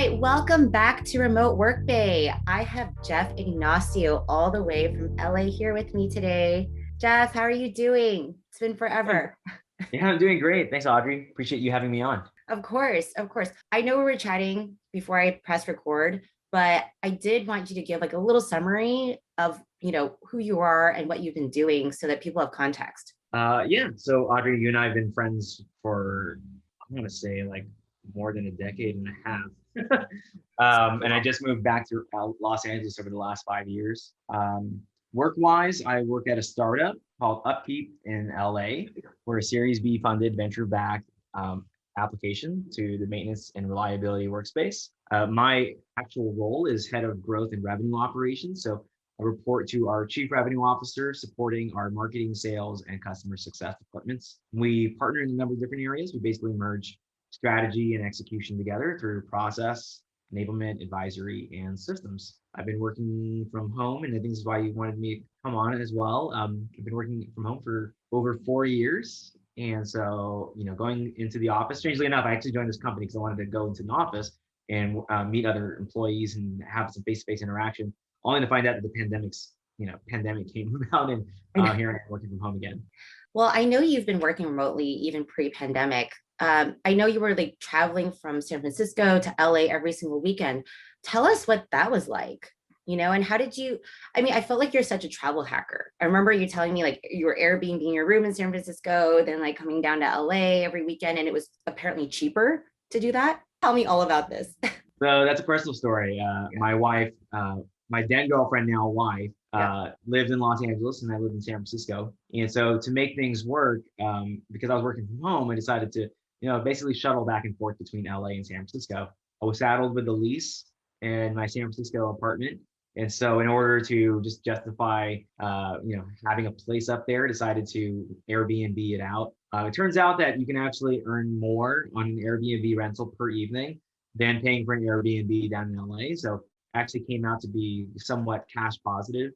right, welcome back to Remote Work Bay. I have Jeff Ignacio all the way from LA here with me today. Jeff, how are you doing? It's been forever. Yeah, I'm doing great. Thanks, Audrey. Appreciate you having me on. Of course, of course. I know we were chatting before I press record, but I did want you to give like a little summary of, who you are and what you've been doing so that people have context. Yeah, so Audrey, you and I have been friends for, I'm gonna say like more than a decade and a half. And I just moved back to Los Angeles over the last 5 years. Work-wise, I work at a startup called Upkeep in LA. We're a Series B funded, venture-backed application to the maintenance and reliability workspace. My actual role is head of growth and revenue operations. So I report to our chief revenue officer, supporting our marketing, sales, and customer success departments. We partner in a number of different areas. We basically merge strategy and execution together through process, enablement, advisory, and systems. I've been working from home, and I think this is why you wanted me to come on as well. I've been working from home for over 4 years. And so, going into the office, strangely enough, I actually joined this company because I wanted to go into an office and meet other employees and have some face-to-face interaction, only to find out that the pandemic came about, and here I am working from home again. Well, I know you've been working remotely even pre-pandemic. I know you were like traveling from San Francisco to LA every single weekend. Tell us what that was like, and how did you, I mean, I felt like you're such a travel hacker. I remember you telling me like you were Airbnb in your room in San Francisco, then like coming down to LA every weekend, and it was apparently cheaper to do that. Tell me all about this. So that's a personal story. My wife, my then girlfriend, now wife, lived in Los Angeles, and I lived in San Francisco. And so to make things work, because I was working from home, I decided to, basically shuttle back and forth between LA and San Francisco. I was saddled with a lease in my San Francisco apartment. And so in order to just justify, having a place up there, decided to Airbnb it out. It turns out that you can actually earn more on an Airbnb rental per evening than paying for an Airbnb down in LA. So actually came out to be somewhat cash positive,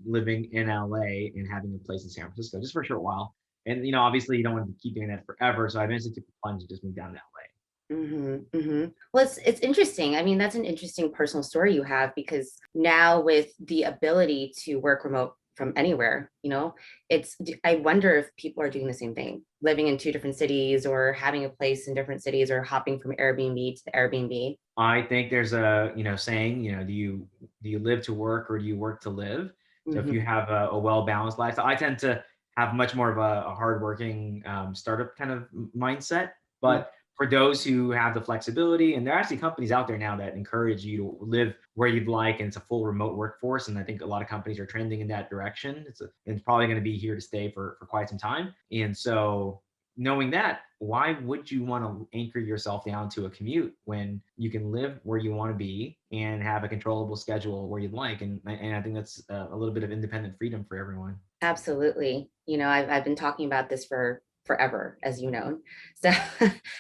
living in LA and having a place in San Francisco just for a short while. And obviously you don't want to keep doing that forever. So I eventually took the plunge and just moved down to LA. Well, it's interesting. I mean, that's an interesting personal story you have because now with the ability to work remote from anywhere, I wonder if people are doing the same thing, living in two different cities or having a place in different cities or hopping from Airbnb to the Airbnb. I think there's a saying, do you live to work or do you work to live? So if you have a well-balanced life, I tend to have much more of a hardworking startup kind of mindset. But for those who have the flexibility, and there are actually companies out there now that encourage you to live where you'd like, and it's a full remote workforce. And I think a lot of companies are trending in that direction. It's probably going to be here to stay for quite some time. And so knowing that, why would you want to anchor yourself down to a commute when you can live where you want to be and have a controllable schedule where you'd like? And I think that's a little bit of independent freedom for everyone. Absolutely. I've been talking about this for forever, as you know. So,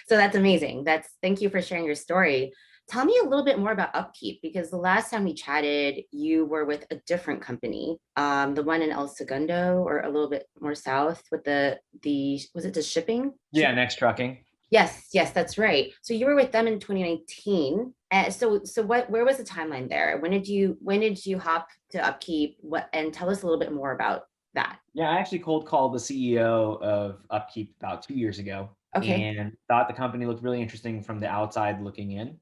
so that's amazing. Thank you for sharing your story. Tell me a little bit more about Upkeep because the last time we chatted, you were with a different company, the one in El Segundo or a little bit more south with the was it the shipping? Yeah, Next Trucking. Yes, that's right. So you were with them in 2019. Where was the timeline there? When did you hop to Upkeep? And tell us a little bit more about that. Yeah, I actually cold called the CEO of Upkeep about 2 years ago. Okay. And thought the company looked really interesting from the outside looking in.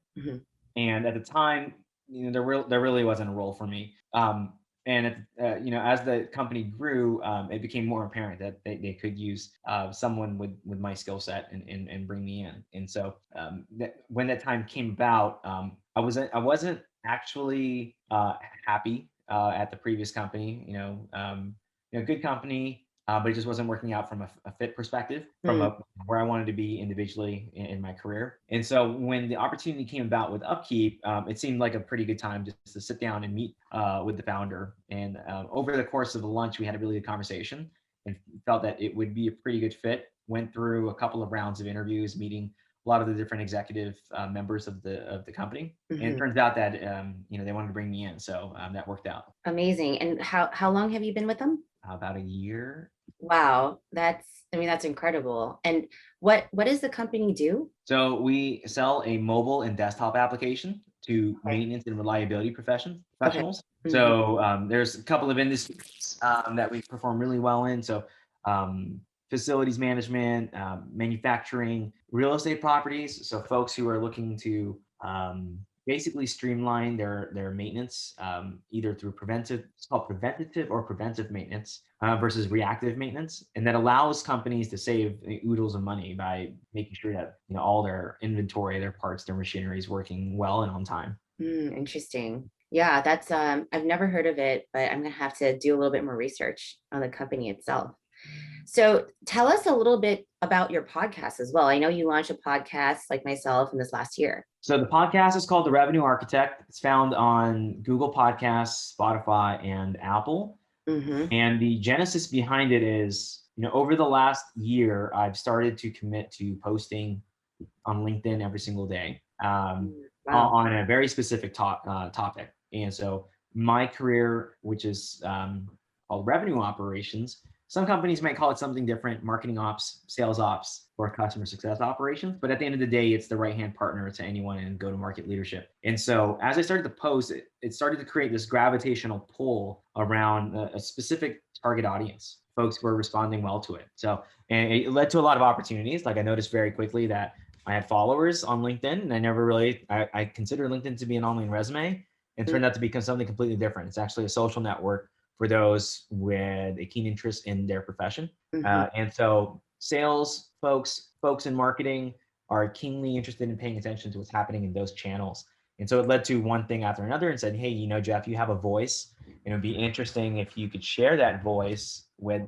And at the time, there really wasn't a role for me. And as the company grew, it became more apparent that they could use someone with my skill set and bring me in. And so when that time came about, I wasn't actually happy at the previous company. Good company, but it just wasn't working out from a fit perspective, from where I wanted to be individually in my career. And so when the opportunity came about with Upkeep, it seemed like a pretty good time just to sit down and meet with the founder. And over the course of the lunch, we had a really good conversation and felt that it would be a pretty good fit. Went through a couple of rounds of interviews, meeting a lot of the different executive members of the company. And it turns out that they wanted to bring me in, so that worked out. Amazing. And how long have you been with them? About a year. Wow, that's incredible. And what does the company do? So we sell a mobile and desktop application to Okay. maintenance and reliability Okay. professionals. Mhm. So there's a couple of industries that we perform really well in. So um, facilities management, manufacturing, real estate properties. So folks who are looking to basically streamline their maintenance, either through it's called preventative or preventive maintenance versus reactive maintenance, and that allows companies to save oodles of money by making sure that all their inventory, their parts, their machinery is working well and on time. Interesting. Yeah, that's I've never heard of it, but I'm gonna have to do a little bit more research on the company itself. So tell us a little bit about your podcast as well. I know you launched a podcast like myself in this last year. So the podcast is called The Revenue Architect. It's found on Google Podcasts, Spotify, and Apple. Mm-hmm. And the genesis behind it is, over the last year, I've started to commit to posting on LinkedIn every single day Wow. on a very specific topic. And so my career, which is called revenue operations, some companies might call it something different, marketing ops, sales ops, or customer success operations. But at the end of the day, it's the right-hand partner to anyone in go-to-market leadership. And so as I started to post, it started to create this gravitational pull around a specific target audience. Folks were responding well to it. So, and it led to a lot of opportunities. Like I noticed very quickly that I had followers on LinkedIn, and I consider LinkedIn to be an online resume, and turned out to become something completely different. It's actually a social network for those with a keen interest in their profession. Mm-hmm. And so sales folks in marketing are keenly interested in paying attention to what's happening in those channels. And so it led to one thing after another and said, hey, Jeff, you have a voice. And it would be interesting if you could share that voice with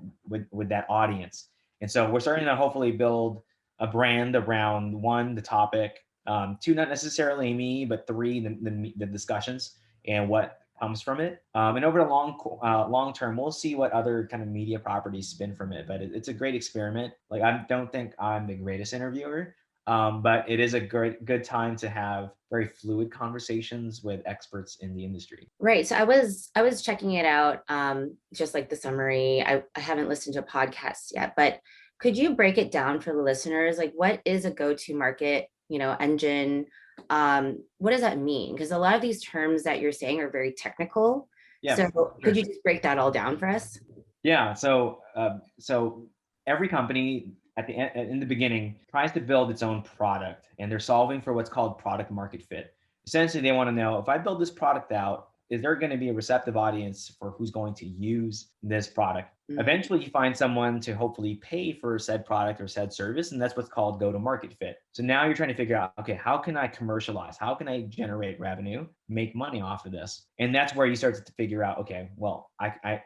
that audience. And so we're starting to hopefully build a brand around one, the topic, two, not necessarily me, but three, the discussions and what comes from it. And over the long term, we'll see what other kind of media properties spin from it. But it's a great experiment. Like I don't think I'm the greatest interviewer, but it is a good time to have very fluid conversations with experts in the industry. Right. So I was checking it out, just like the summary. I haven't listened to a podcast yet, but could you break it down for the listeners? Like what is a go-to market, engine? What does that mean? Because a lot of these terms that you're saying are very technical. Yeah, So could sure. you just break that all down for us? Yeah. So every company in the beginning tries to build its own product, and they're solving for what's called product market fit. Essentially, they want to know, if I build this product out, is there going to be a receptive audience for who's going to use this product? Mhm. Eventually, you find someone to hopefully pay for said product or said service, and that's what's called go to market fit. So now you're trying to figure out, okay, how can I commercialize? How can I generate revenue, make money off of this? And that's where you start to figure out, okay, well,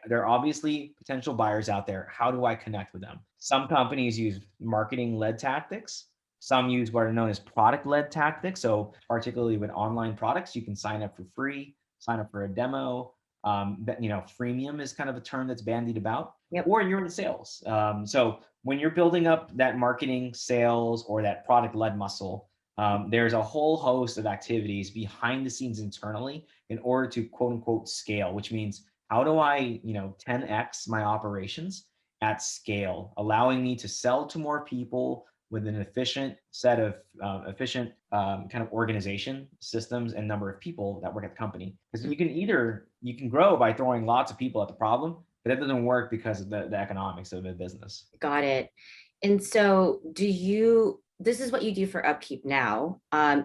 there are obviously potential buyers out there. How do I connect with them? Some companies use marketing led tactics. Some use what are known as product led tactics. So particularly with online products, you can sign up for free, sign up for a demo. Freemium is kind of a term that's bandied about, Yep. or you're in sales. So when you're building up that marketing, sales, or that product led muscle, there's a whole host of activities behind the scenes internally in order to quote unquote scale, which means how do I, 10x my operations at scale, allowing me to sell to more people with an efficient set of efficient kind of organization systems and number of people that work at the company. Because you can grow by throwing lots of people at the problem, but that doesn't work because of the economics of the business. Got it. And so this is what you do for Upkeep now.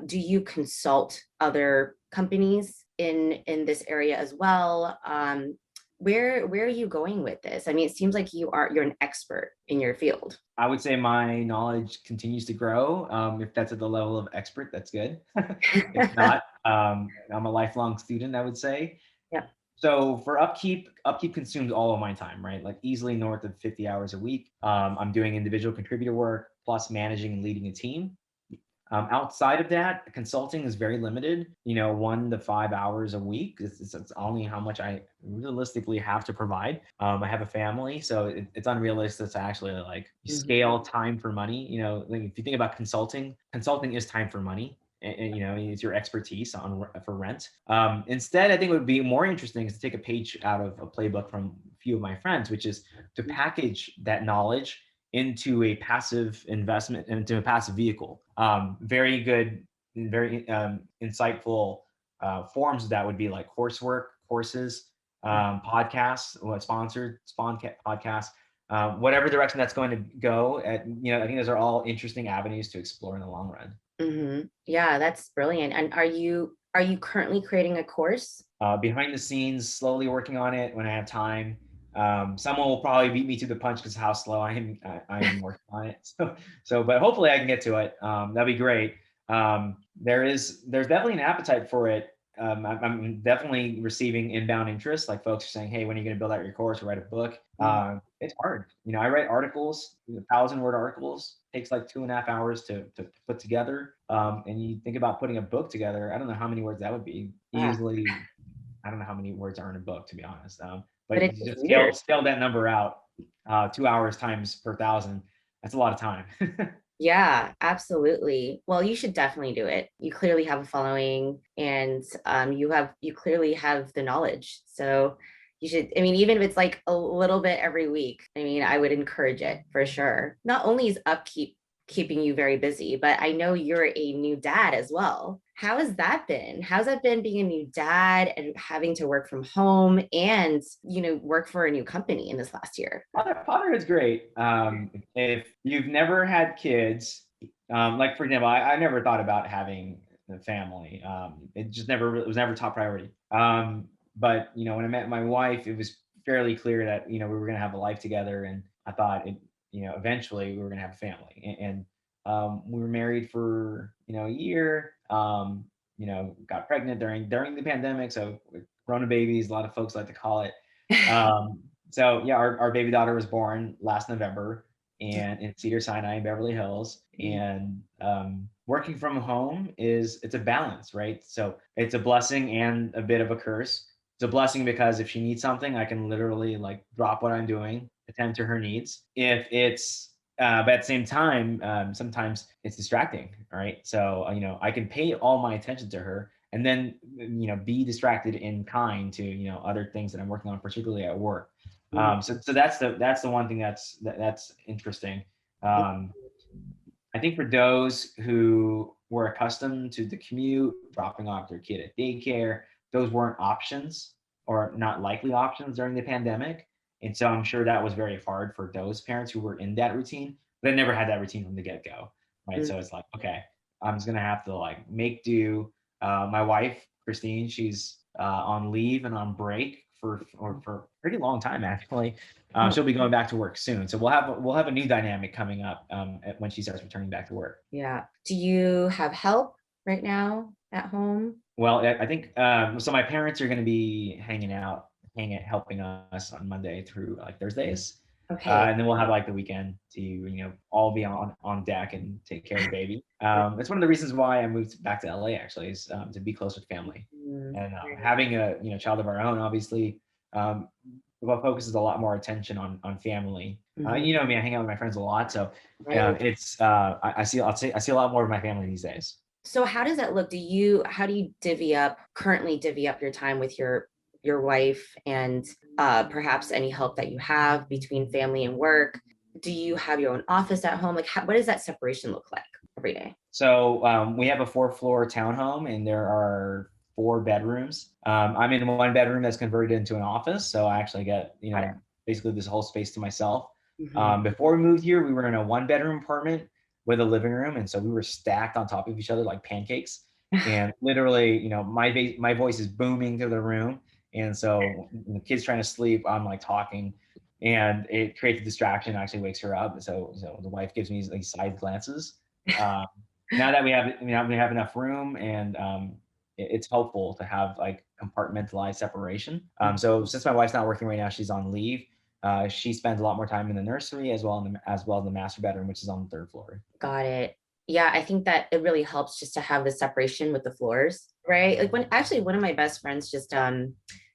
Do you consult other companies in this area as well? Where are you going with this? I mean, it seems like you're an expert in your field. I would say my knowledge continues to grow. If that's at the level of expert, that's good. If not, I'm a lifelong student, I would say. Yep. So for upkeep consumes all of my time, right? Like easily north of 50 hours a week. I'm doing individual contributor work plus managing and leading a team. Outside of that, consulting is very limited, 1 to 5 hours a week. It's only how much I realistically have to provide. I have a family, so it's unrealistic to actually like Mhm. scale time for money. Like if you think about consulting is time for money. and it's your expertise for rent. Instead, I think it would be more interesting is to take a page out of a playbook from a few of my friends, which is to package that knowledge into a passive investment, into a passive vehicle. Very good, very insightful forms of that would be like coursework, courses, podcasts, sponsored podcasts, whatever direction that's going to go. I think those are all interesting avenues to explore in the long run. Yeah, that's brilliant. And are you currently creating a course? Behind the scenes, slowly working on it when I have time. Someone will probably beat me to the punch because how slow I am working on it. But hopefully I can get to it. That'd be great. There's definitely an appetite for it. I'm definitely receiving inbound interest. Like folks are saying, "Hey, when are you going to build out your course or write a book?" It's hard. I write articles, 1,000-word articles. Takes like 2.5 hours to put together. And you think about putting a book together. I don't know how many words that would be. Easily, I don't know how many words are in a book, to be honest. But it's you just weird. scale that number out. 2 hours times per 1,000. That's a lot of time. Yeah, absolutely. Well, you should definitely do it. You clearly have a following, and you clearly have the knowledge. So you should, I mean, even if it's like a little bit every week, I mean, I would encourage it for sure. Not only is upkeep keeping you very busy, but I know you're a new dad as well. How has that been? How's that been being a new dad and having to work from home and, work for a new company in this last year? Fatherhood's great. If you've never had kids, like for example, I never thought about having a family. It was never top priority. But when I met my wife, it was fairly clear that we were going to have a life together, and I thought eventually we were going to have a family. And we were married for a year. Got pregnant during the pandemic, so Corona babies, a lot of folks like to call it. So yeah, our baby daughter was born last November, and in Cedar Sinai in Beverly Hills. And working from home it's a balance, right? So it's a blessing and a bit of a curse. It's a blessing because if she needs something, I can literally like drop what I'm doing, attend to her needs. If it's but at the same time, sometimes it's distracting, right? So I can pay all my attention to her, and then be distracted in kind to other things that I'm working on, particularly at work. So that's the one thing that's interesting. I think for those who were accustomed to the commute, dropping off their kid at daycare, those weren't options or not likely options during the pandemic. And so I'm sure that was very hard for those parents who were in that routine, but they never had that routine from the get-go, right? So it's like, okay, I'm just gonna have to like make do. My wife, Christine, she's on leave and on break for a pretty long time actually. She'll be going back to work soon, so we'll have a new dynamic coming up when she starts returning back to work. Yeah. Do you have help right now at home? Well, I think so. My parents are going to be helping us on Monday through like Thursdays, Okay. and then we'll have like the weekend to all be on deck and take care of the baby. It's one of the reasons why I moved back to LA actually is to be closer to family, and having a child of our own obviously. What focuses a lot more attention on family. I hang out with my friends a lot, so it's I see a lot more of my family these days. So how does that look? How do you currently divvy up your time with your wife and perhaps any help that you have between family and work? Do you have your own office at home? Like, what does that separation look like every day? So we have a 4-floor townhome, and there are 4 bedrooms. I'm in one bedroom that's converted into an office, so I actually get basically this whole space to myself. Before we moved here, we were in a 1-bedroom apartment with a living room, and so we were stacked on top of each other like pancakes. And literally, my voice is booming to the room, and so when the kid's trying to sleep, I'm like talking, and it creates a distraction. Actually wakes her up. So the wife gives me these side glances. Now that we have enough room, and it's helpful to have like compartmentalized separation. So since my wife's not working right now, she's on leave. She spends a lot more time in the nursery as well as the master bedroom, which is on the 3rd floor. Got it. Yeah, I think that it really helps just to have the separation with the floors, right? Like one of my best friends just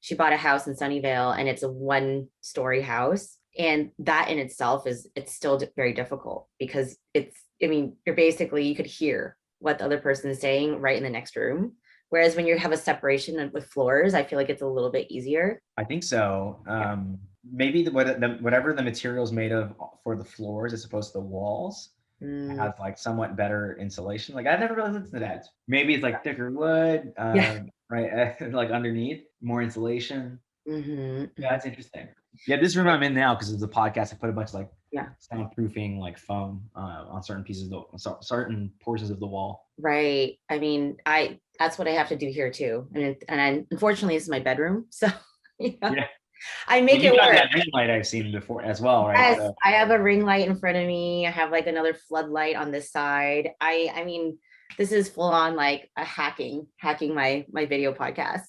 she bought a house in Sunnyvale, and it's a 1-story house. And that in itself it's still very difficult because you're basically, you could hear what the other person is saying right in the next room. Whereas when you have a separation with floors, I feel like it's a little bit easier. I think so. Maybe whatever the material is made of for the floors as opposed to the walls Mm, has like somewhat better insulation. Like I never really looked into that. Maybe it's like thicker wood, yeah. right? Like underneath, more insulation. Hmm. Yeah, that's interesting. Yeah, this room I'm in now, because it's a podcast, I put a bunch of like Yeah. soundproofing like foam on certain pieces of certain portions of the wall. Right. I mean, that's what I have to do here too. Unfortunately, this is my bedroom. So yeah, Yeah. I Well, make you it got work. that ring light I've seen before as well, right? Yes, So I have a ring light in front of me. I have like another floodlight on this side. I mean, this is full on like a hacking my video podcast.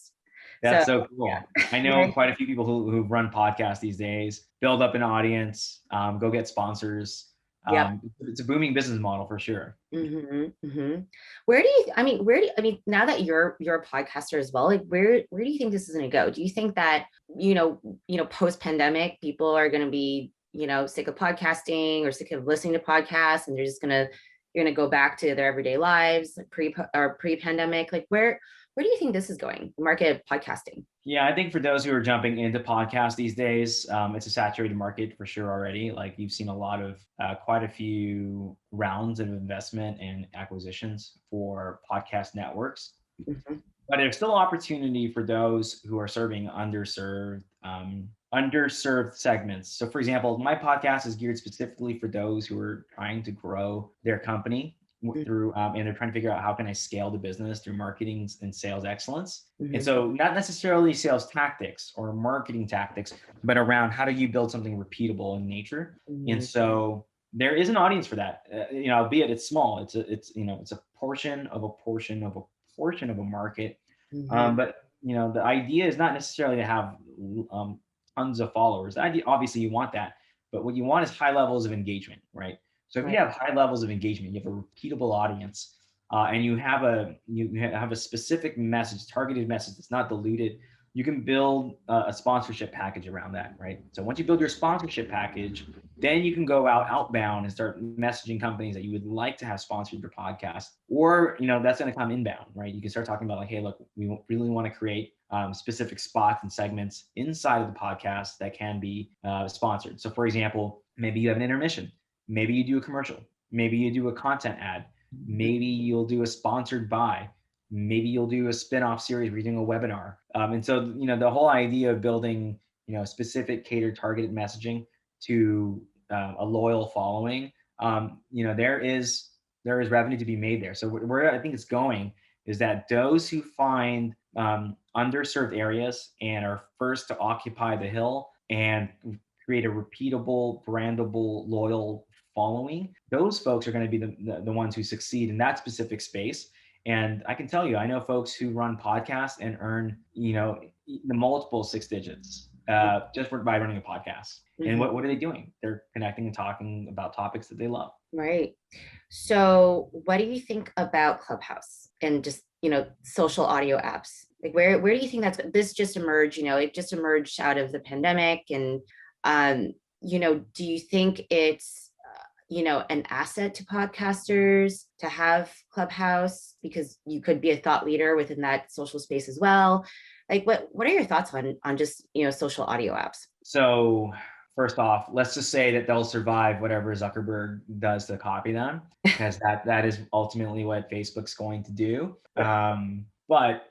So that's so yeah, cool. I know right. quite a few people who run podcasts these days, build up an audience, go get sponsors. Yep. It's a booming business model for sure. Hmm. Hmm. I mean, now that you're a podcaster as well, like where do you think this is going to go? Do you think that, post pandemic, people are going to be, sick of podcasting or sick of listening to podcasts and you're going to go back to their everyday lives pre pandemic? Like where do you think this is going? The market of podcasting. Yeah, I think for those who are jumping into podcasts these days, it's a saturated market for sure already. Like you've seen a lot of quite a few rounds of investment and acquisitions for podcast networks, Mhm. but there's still opportunity for those who are serving underserved segments. So, for example, my podcast is geared specifically for those who are trying to grow their company through, and they're trying to figure out how can I scale the business through marketing and sales excellence. And Mhm. so, not necessarily sales tactics or marketing tactics, but around how do you build something repeatable in nature. And Mhm. so, there is an audience for that. Albeit it's small. It's a portion of a portion of a portion of a market. Mhm. But the idea is not necessarily to have um, tons of followers. The idea, obviously, you want that, but what you want is high levels of engagement, right? So if you Right. have high levels of engagement, you have a repeatable audience, and you have a specific message, targeted message that's not diluted. You can build a sponsorship package around that, right? So once you build your sponsorship package, then you can go outbound and start messaging companies that you would like to have sponsored your podcast, or that's going to come inbound, right? You can start talking about like, hey, look, we really want to create specific spots and segments inside of the podcast that can be sponsored. So, for example, maybe you have an intermission, maybe you do a commercial, maybe you do a content ad, maybe you'll do a sponsored buy. Maybe you'll do a spin-off series where you're doing a webinar. And so, the whole idea of building, specific catered targeted messaging to a loyal following, there is revenue to be made there. So where I think it's going is that those who find underserved areas and are first to occupy the hill and create a repeatable, brandable, loyal following, those folks are going to be the ones who succeed in that specific space. And I can tell you, I know folks who run podcasts and earn, the multiple six digits just by running a podcast. And Mhm. what are they doing? They're connecting and talking about topics that they love. Right. So, what do you think about Clubhouse and just, social audio apps? Like where do you think this just emerged, it just emerged out of the pandemic and do you think it's an asset to podcasters to have Clubhouse because you could be a thought leader within that social space as well? Like what are your thoughts on just, social audio apps? So first off, let's just say that they'll survive whatever Zuckerberg does to copy them, because that is ultimately what Facebook's going to do. But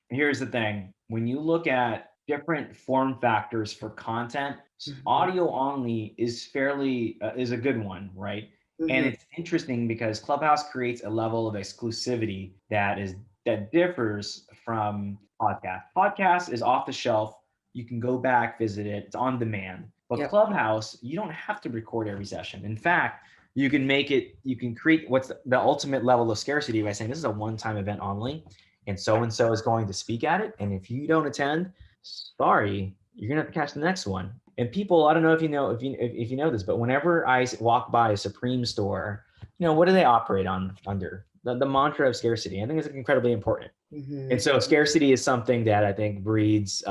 here's the thing: when you look at different form factors for content, Mhm. audio only is a good one, right? And Mhm. it's interesting because Clubhouse creates a level of exclusivity that differs from podcast. Podcast is off the shelf. You can go back, visit it. It's on demand. But Yep. Clubhouse, you don't have to record every session. In fact, you can create what's the ultimate level of scarcity by saying this is a one-time event only, and so is going to speak at it. And if you don't attend, sorry, you're gonna have to catch the next one. And people, I don't know if you know this, but whenever I walk by a Supreme store, what do they operate under? The mantra of scarcity. I think it's incredibly important. And Mhm. so scarcity is something that I think breeds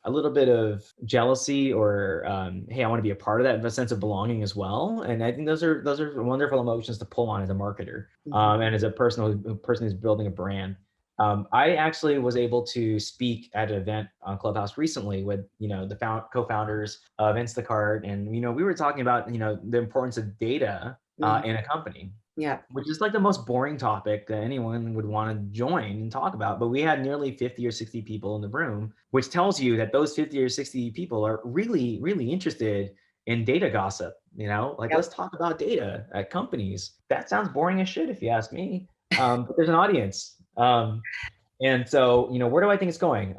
a little bit of jealousy or hey, I want to be a part of that, a sense of belonging as well. And I think those are wonderful emotions to pull on as a marketer, and as a person who's building a brand. I actually was able to speak at an event on Clubhouse recently with, the co-founders of Instacart, and we were talking about the importance of data in a company. Yeah. Which is like the most boring topic that anyone would want to join and talk about. But we had nearly 50 or 60 people in the room, which tells you that those 50 or 60 people are really, really interested in data gossip. Like, Yep. let's talk about data at companies. That sounds boring as shit if you ask me. But there's an audience. And so, where do I think it's going?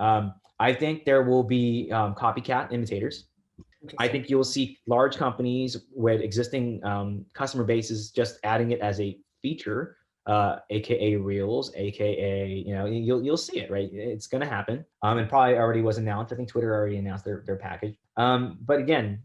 I think there will be copycat imitators. I think you'll see large companies with existing customer bases just adding it as a feature, aka Reels, aka you'll see it, right? It's going to happen, and probably already was announced. I think Twitter already announced their package. But again,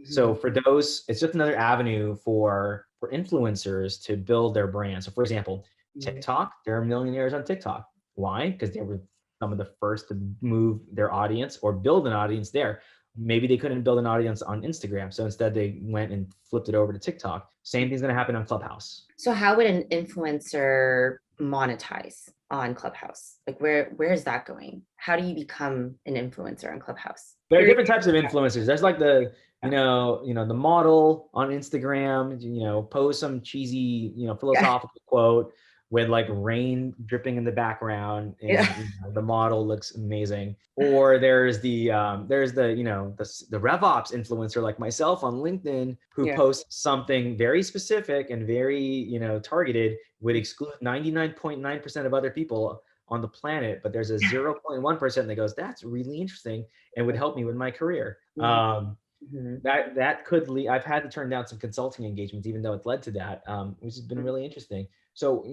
so for those, it's just another avenue for influencers to build their brand. So, for example, TikTok, there are millionaires on TikTok. Why? Because they were some of the first to move their audience or build an audience there. Maybe they couldn't build an audience on Instagram, so instead they went and flipped it over to TikTok. Same thing's going to happen on Clubhouse. So how would an influencer monetize on Clubhouse? Like where is that going? How do you become an influencer on Clubhouse? There are different types of influencers. There's like the the model on Instagram, post some cheesy, philosophical quote with like rain dripping in the background, and the model looks amazing. Or there's the RevOps influencer like myself on LinkedIn who posts something very specific and very targeted, would exclude 99.9% of other people on the planet, but there's a 0.1% that goes, that's really interesting and would help me with my career. That could lead. I've had to turn down some consulting engagements, even though it's led to that, which has been really interesting. So,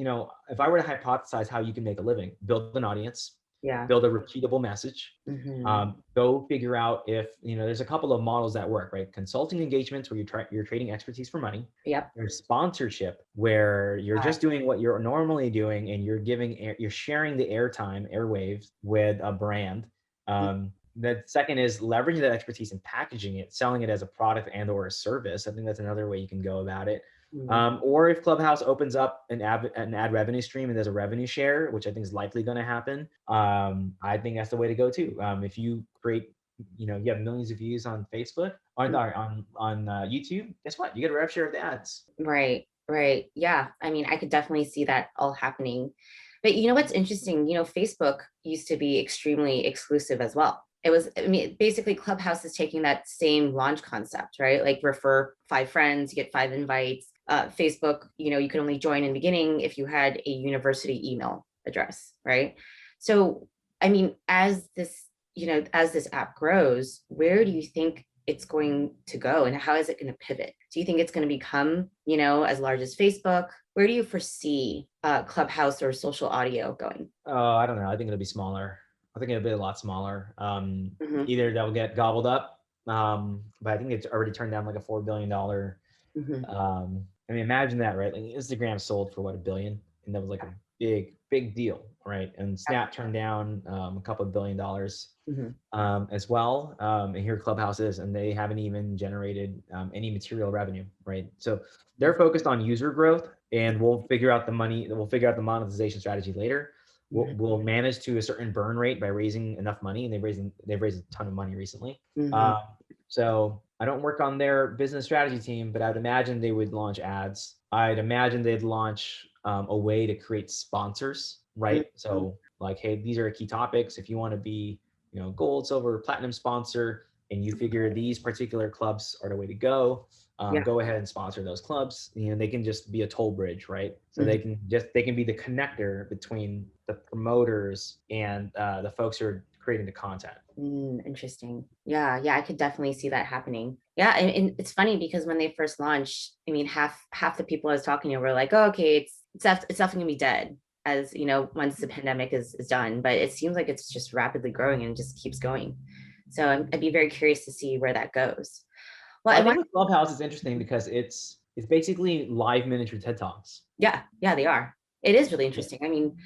if I were to hypothesize how you can make a living, build an audience, build a repeatable message, go figure out if, there's a couple of models that work, right? Consulting engagements where you're trading expertise for money. Yep. There's sponsorship where you're just doing what you're normally doing and you're sharing the airwaves with a brand. The second is leveraging that expertise and packaging it, selling it as a product and or a service. I think that's another way you can go about it. Or if Clubhouse opens up an ad revenue stream and there's a revenue share, which I think is likely going to happen, I think that's the way to go too. If you create, you have millions of views on Facebook, on YouTube, guess what? You get a rev share of the ads. Right. Yeah. I mean, I could definitely see that all happening. But what's interesting, Facebook used to be extremely exclusive as well. Basically Clubhouse is taking that same launch concept, right? Like refer 5 friends, you get 5 invites. Facebook, you could only join in the beginning if you had a university email address, right? So, as this app grows, where do you think it's going to go and how is it going to pivot? Do you think it's going to become, as large as Facebook? Where do you foresee Clubhouse or social audio going? I don't know. I think it'll be smaller. I think it'll be a lot smaller. Either that will get gobbled up, but I think it's already turned down like a $4 billion. Imagine that, right? Like Instagram sold for what, $1 billion, and that was like a big deal, right? And Snap turned down a couple of $1 billion as well. And here Clubhouse is, and they haven't even generated any material revenue, right? So they're focused on user growth, and we'll figure out the monetization strategy later. We'll manage to a certain burn rate by raising enough money, and they've raised a ton of money recently. So I don't work on their business strategy team, but I would imagine they would launch ads. I'd imagine they'd launch a way to create sponsors, right? So like, hey, these are key topics. If you want to be, gold, silver, platinum sponsor, and you figure these particular clubs are the way to go, go ahead and sponsor those clubs. They can just be a toll bridge, right? So they can be the connector between the promoters and the folks who are creating the content. Interesting. Yeah, I could definitely see that happening. Yeah, and it's funny because when they first launched, half the people I was talking to were like, oh, okay, it's definitely gonna be dead as once the pandemic is done. But it seems like it's just rapidly growing and just keeps going. So I'd be very curious to see where that goes. Well, I think with Clubhouse is interesting because it's basically live miniature TED Talks. Yeah, they are. It is really interesting.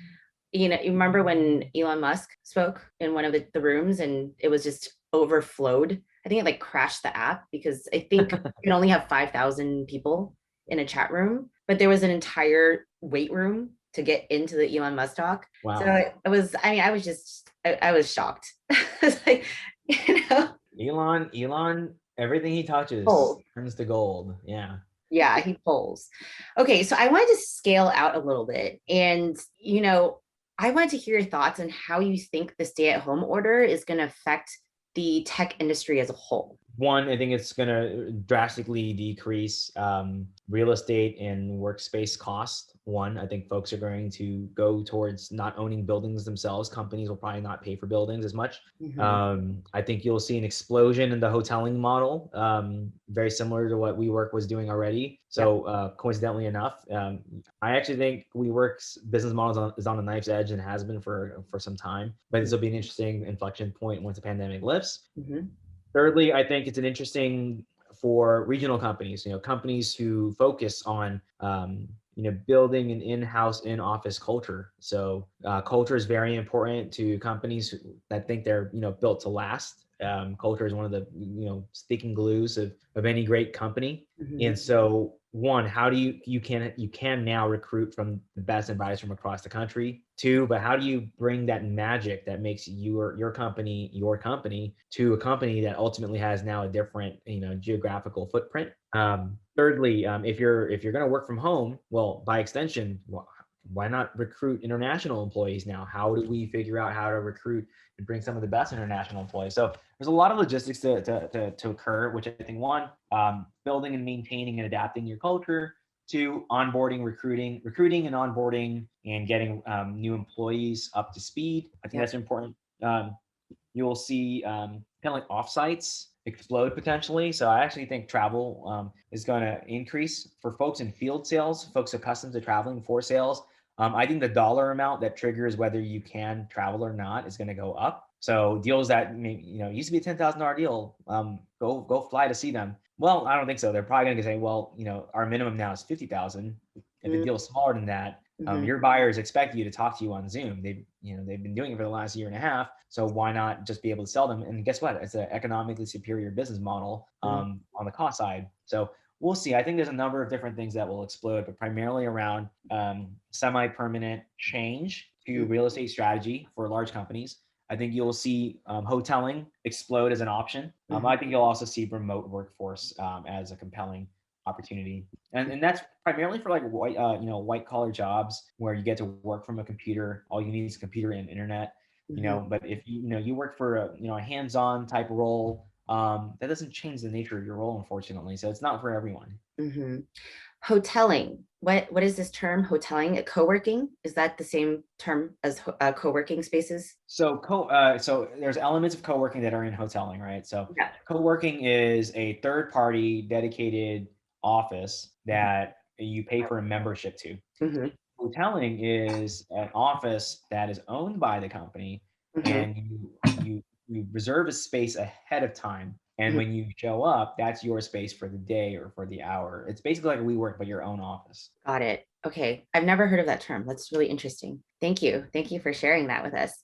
you know, you remember when Elon Musk spoke in one of the rooms and it was just overflowed? I think it like crashed the app because I think you can only have 5,000 people in a chat room, but there was an entire wait room to get into the Elon Musk talk. So Wow. it was, I mean, I was shocked. It's like, you know, Elon, everything he touches oh, turns to gold. Yeah. yeah, he pulls. Okay, so I wanted to scale out a little bit. And, you know, I wanted to hear your thoughts on how you think the stay at home order is going to affect the tech industry as a whole. One, I think it's going to drastically decrease real estate and workspace cost. One, I think folks are going to go towards not owning buildings themselves. Companies will probably not pay for buildings as much. Mhm. I think you'll see an explosion in the hoteling model, very similar to what WeWork was doing already. Yep. So coincidentally enough, I actually think WeWork's business model is on the knife's edge and has been for some time. But this will be an interesting inflection point once the pandemic lifts. Mhm. Thirdly, I think it's an interesting for regional companies, companies who focus on, building an in-house, in-office culture. So culture is very important to companies that think they're, built to last. Culture is one of the, sticking glues of any great company. Mhm. And so one, how do you can now recruit from the best advisors from across the country. Two, but how do you bring that magic that makes your company to a company that ultimately has now a different, geographical footprint? Thirdly, if you're going to work from home, well, by extension, why not recruit international employees now? How do we figure out how to recruit and bring some of the best international employees? So there's a lot of logistics to occur, which I think one, building and maintaining and adapting your culture. Two, onboarding, recruiting and onboarding and getting new employees up to speed. I think Yep. that's important. You'll see kind of like offsites explode potentially. So I actually think travel is going to increase for folks in field sales, folks accustomed to traveling for sales. I think the dollar amount that triggers whether you can travel or not is going to go up. So deals that used to be a $10,000 deal, go fly to see them. Well, I don't think so. They're probably going to say, well, our minimum now is 50,000. If the deal is smaller than that, Mhm. your buyers expect you to talk to you on Zoom. They've been doing it for the last year and a half. So why not just be able to sell them? And guess what? It's an economically superior business model Mhm. on the cost side. So we'll see. I think there's a number of different things that will explode, but primarily around semi-permanent change to real estate strategy for large companies. I think you'll see hoteling explode as an option. I think you'll also see remote workforce as a compelling opportunity. And that's primarily for like white collar jobs where you get to work from a computer. All you need is a computer and internet. Mhm. But if you work for a hands-on type role, that doesn't change the nature of your role, unfortunately. So it's not for everyone. Mhm. Hoteling. What is this term? Hoteling? Co-working? Is that the same term as co-working spaces? So there's elements of co-working that are in hoteling, right? So Yeah. co-working is a third-party dedicated office that you pay for a membership to. Mhm. Hoteling is an office that is owned by the company, Mhm. and you reserve a space ahead of time. And Mhm. when you show up, that's your space for the day or for the hour. It's basically like a WeWork, but your own office. Got it. Okay. I've never heard of that term. That's really interesting. Thank you. Thank you for sharing that with us.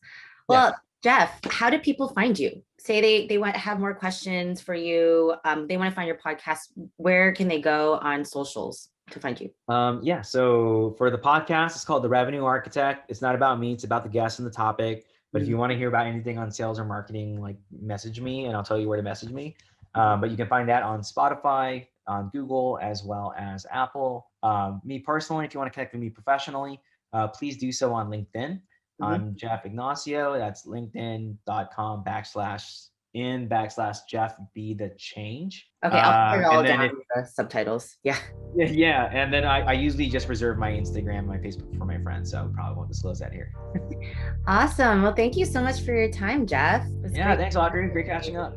Yeah. Well, Jeff, how do people find you? Say they want to have more questions for you. They want to find your podcast. Where can they go on socials to find you? Yeah. So for the podcast, it's called The Revenue Architect. It's not about me, it's about the guest and the topic. But if Mhm. you want to hear about anything on sales or marketing, like message me and I'll tell you where to message me. But you can find that on Spotify, on Google, as well as Apple. Me personally, if you want to connect with me professionally, please do so on LinkedIn. Mhm. I'm Jeff Ignacio. That's linkedin.com/in/Jeff be the change. Okay, I'll put it all And then down if in the subtitles. Yeah. yeah, and then I usually just reserve my Instagram, my Facebook for my friends, so probably won't disclose that here. Awesome. Well, thank you so much for your time, Jeff. It was Yeah, great. thanks, Audrey. Great catching up.